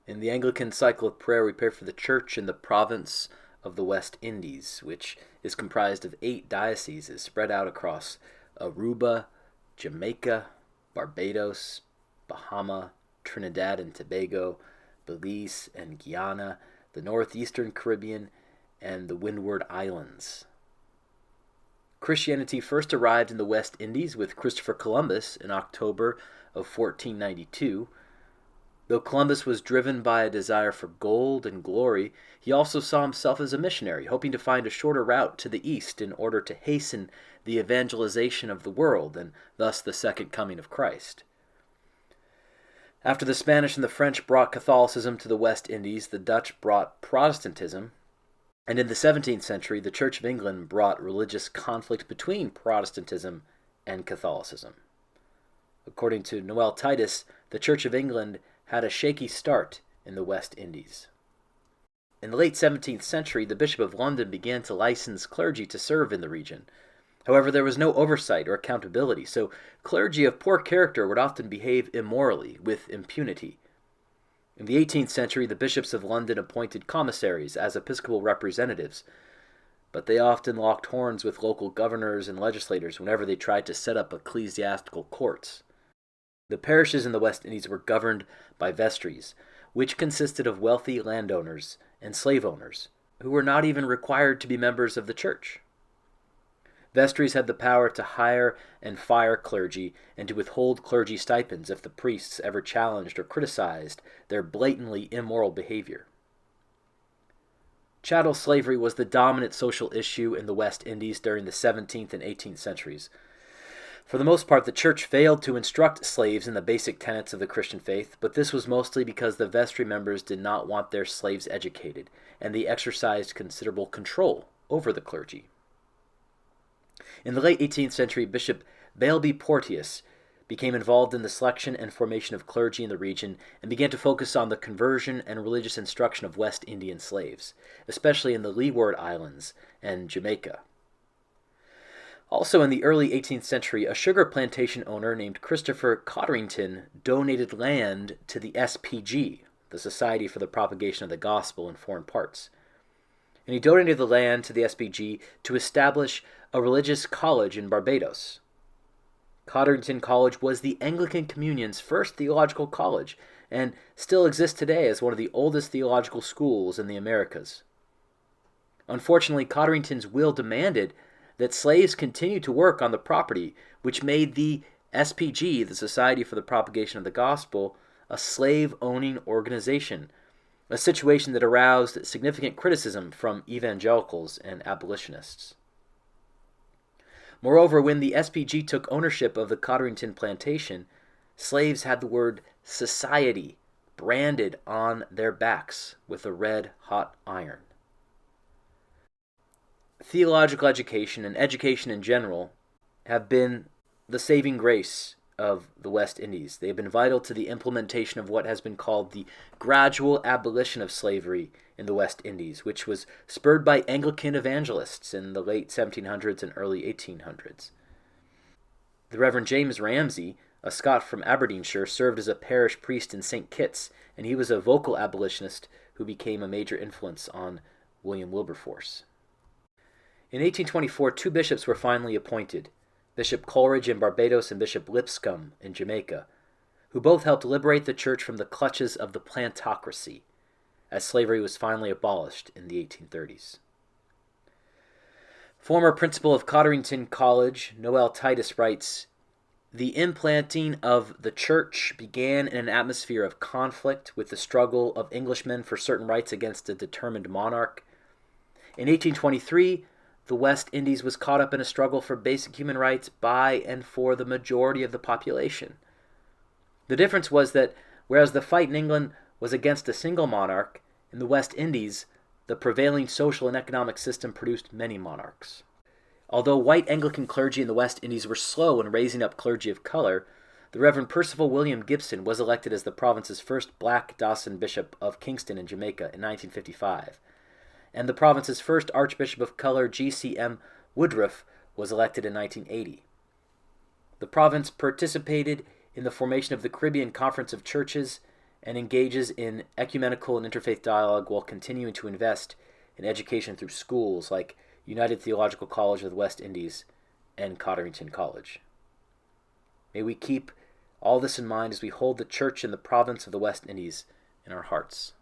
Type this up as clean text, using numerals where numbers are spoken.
In the Anglican Cycle of Prayer, we pray for the Church in the province of the West Indies, which is comprised of 8 dioceses spread out across Aruba, Jamaica, Barbados, Bahama, Trinidad and Tobago, Belize and Guyana, the northeastern Caribbean, and the Windward Islands. Christianity first arrived in the West Indies with Christopher Columbus in October of 1492. Though Columbus was driven by a desire for gold and glory, he also saw himself as a missionary, hoping to find a shorter route to the east in order to hasten the evangelization of the world and thus the second coming of Christ. After the Spanish and the French brought Catholicism to the West Indies, the Dutch brought Protestantism, and in the 17th century, the Church of England brought religious conflict between Protestantism and Catholicism. According to Noel Titus, the Church of England had a shaky start in the West Indies. In the late 17th century, the Bishop of London began to license clergy to serve in the region. However, there was no oversight or accountability, so clergy of poor character would often behave immorally, with impunity. In the 18th century, the bishops of London appointed commissaries as episcopal representatives, but they often locked horns with local governors and legislators whenever they tried to set up ecclesiastical courts. The parishes in the West Indies were governed by vestries, which consisted of wealthy landowners and slave owners, who were not even required to be members of the church. Vestries had the power to hire and fire clergy and to withhold clergy stipends if the priests ever challenged or criticized their blatantly immoral behavior. Chattel slavery was the dominant social issue in the West Indies during the 17th and 18th centuries. For the most part, the church failed to instruct slaves in the basic tenets of the Christian faith, but this was mostly because the vestry members did not want their slaves educated, and they exercised considerable control over the clergy. In the late 18th century, Bishop Bailby Porteous became involved in the selection and formation of clergy in the region and began to focus on the conversion and religious instruction of West Indian slaves, especially in the Leeward Islands and Jamaica. Also in the early 18th century, a sugar plantation owner named Christopher Cotterington donated land to the SPG, the Society for the Propagation of the Gospel in Foreign Parts. And he donated the land to the SPG to establish a religious college in Barbados. Cotterington College was the Anglican Communion's first theological college and still exists today as one of the oldest theological schools in the Americas. Unfortunately, Cotterington's will demanded that slaves continue to work on the property, which made the SPG, the Society for the Propagation of the Gospel, a slave-owning organization, a situation that aroused significant criticism from evangelicals and abolitionists. Moreover, when the SPG took ownership of the Cotterington plantation, slaves had the word society branded on their backs with a red-hot iron. Theological education and education in general have been the saving grace of the West Indies. They have been vital to the implementation of what has been called the gradual abolition of slavery in the West Indies, which was spurred by Anglican evangelists in the late 1700s and early 1800s. The Reverend James Ramsay, a Scot from Aberdeenshire, served as a parish priest in St. Kitts, and he was a vocal abolitionist who became a major influence on William Wilberforce. In 1824, 2 bishops were finally appointed, Bishop Coleridge in Barbados and Bishop Lipscomb in Jamaica, who both helped liberate the church from the clutches of the plantocracy, as slavery was finally abolished in the 1830s. Former principal of Cotterington College, Noel Titus, writes, "The implanting of the church began in an atmosphere of conflict with the struggle of Englishmen for certain rights against a determined monarch. In 1823, the West Indies was caught up in a struggle for basic human rights by and for the majority of the population. The difference was that whereas the fight in England was against a single monarch, in the West Indies, the prevailing social and economic system produced many monarchs. Although white Anglican clergy in the West Indies were slow in raising up clergy of color, the Reverend Percival William Gibson was elected as the province's first black Dawson Bishop of Kingston in Jamaica in 1955. And the province's first Archbishop of color, G.C.M. Woodruff, was elected in 1980. The province participated in the formation of the Caribbean Conference of Churches and engages in ecumenical and interfaith dialogue while continuing to invest in education through schools like United Theological College of the West Indies and Cotterington College. May we keep all this in mind as we hold the Church in the province of the West Indies in our hearts.